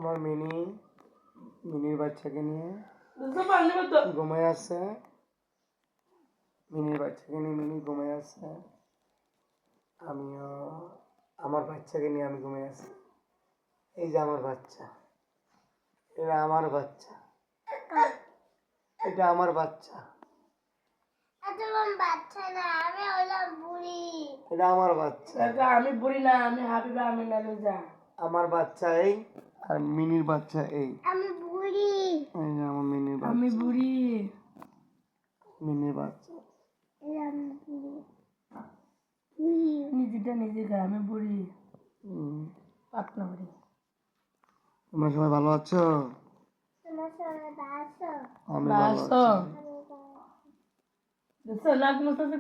তোমার মিনির বাচ্চাকে নিয়ে ঘুমায় আছে। মিনির বাচ্চাকে নিয়ে মিনি ঘুমায় আছে, আমিও আমার বাচ্চাকে নিয়ে আমি ঘুমায় আছি। এই যে আমার বাচ্চা, এটা আমার বাচ্চা, এটা আমার বাচ্চা, এটা আমার বাচ্চা। আমি বুড়ি না, আমি হাবিবা, আমি না লুজা। আমার বাচ্চা এই, আর মিনির বাচ্চা এই। আমি বুড়ি, এই যে আমার মিনির বাচ্চা, আমি বুড়ি। মিনির বাচ্চা। আমি বুড়ি, নিজেটা নিজে খায়, আমি বুড়ি, হুম। পাতলা বুড়ি। তোমরা সবাই ভালো আছো? তোমার সবাই বাসো, আমি ভালো আছি। দেখছো নাক মুছতে